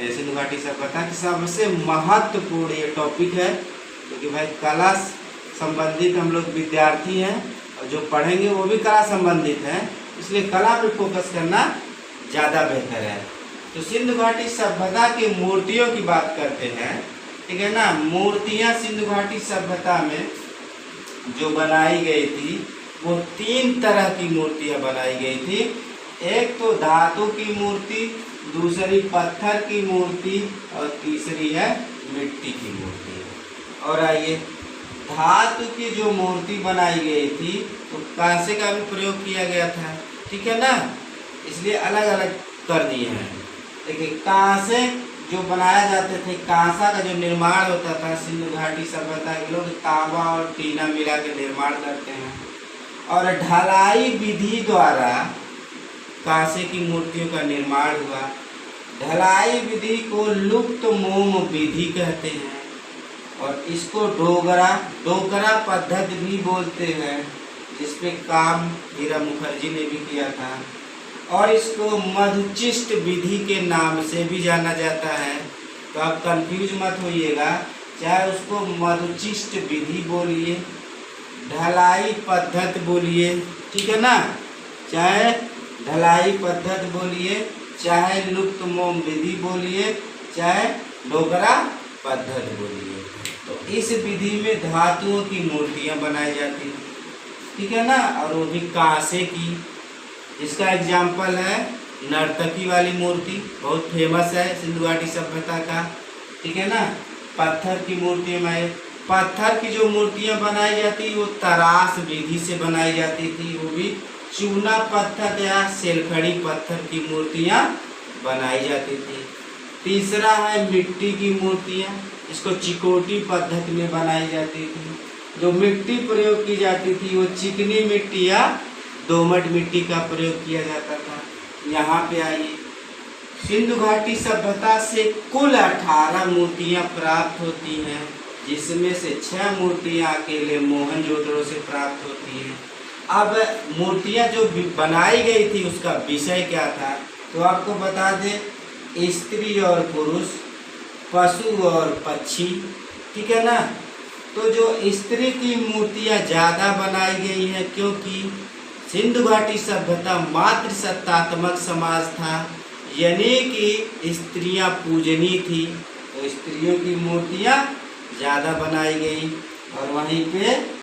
सिंधु घाटी सभ्यता की सबसे महत्वपूर्ण ये टॉपिक है, क्योंकि भाई कला संबंधित हम लोग विद्यार्थी हैं और जो पढ़ेंगे वो भी कला संबंधित हैं, इसलिए कला पे फोकस करना ज़्यादा बेहतर है। तो सिंधु घाटी सभ्यता की मूर्तियों की बात करते हैं, ठीक है ना। मूर्तियाँ सिंधु घाटी सभ्यता में जो बनाई गई थी वो 3 तरह की मूर्तियाँ बनाई गई थी। एक तो धातु की मूर्ति, दूसरी पत्थर की मूर्ति और तीसरी है मिट्टी की मूर्ति। और आइए, धातु की जो मूर्ति बनाई गई थी तो कांसे का भी प्रयोग किया गया था, ठीक है ना, इसलिए अलग अलग कर दिए हैं। देखिए, कांसे जो बनाया जाते थे, कांसा का जो निर्माण होता था सिंधु घाटी सभ्यता के लोग तांबा और टीना मिला के निर्माण करते हैं। और ढलाई विधि द्वारा कांसे की मूर्तियों का निर्माण हुआ। ढलाई विधि को लुप्त मोम विधि कहते हैं और इसको डोगरा पद्धति भी बोलते हैं, जिसपे काम हीरा मुखर्जी ने भी किया था। और इसको मधुचिष्ट विधि के नाम से भी जाना जाता है। तो आप कंफ्यूज मत होइएगा, चाहे उसको मधुचिष्ट विधि बोलिए, ढलाई पद्धति बोलिए, ठीक है ना, चाहे ढलाई पद्धति बोलिए, चाहे लुप्त मोम विधि बोलिए, चाहे डोगरा पद्धति बोलिए। तो इस विधि में धातुओं की मूर्तियां बनाई जाती हैं, ठीक है ना, और वो भी कांसे की। इसका एग्जाम्पल है नर्तकी वाली मूर्ति, बहुत फेमस है सिंधु घाटी सभ्यता का, ठीक है ना। पत्थर की मूर्तियाँ में पत्थर की जो मूर्तियाँ बनाई जाती वो तराश विधि से बनाई जाती थी, वो भी चूना पत्थर या सेलखड़ी पत्थर की मूर्तियाँ बनाई जाती थी। तीसरा है मिट्टी की मूर्तियाँ, इसको चिकोटी पद्धति में बनाई जाती थी। जो मिट्टी प्रयोग की जाती थी वो चिकनी मिट्टी या दोमट मिट्टी का प्रयोग किया जाता था। यहाँ पे आइए, सिंधु घाटी सभ्यता से कुल 18 मूर्तियाँ प्राप्त होती हैं, जिसमें से 6 मूर्तियाँ अकेले मोहनजोदड़ो से प्राप्त होती हैं। अब मूर्तियाँ जो बनाई गई थी उसका विषय क्या था, तो आपको बता दें, स्त्री और पुरुष, पशु और पक्षी, ठीक है ना। तो जो स्त्री की मूर्तियाँ ज़्यादा बनाई गई हैं, क्योंकि सिंधु घाटी सभ्यता मातृ सत्तात्मक समाज था, यानी कि स्त्रियाँ पूजनीय थी, तो स्त्रियों की मूर्तियाँ ज़्यादा बनाई गई। और वहीं पे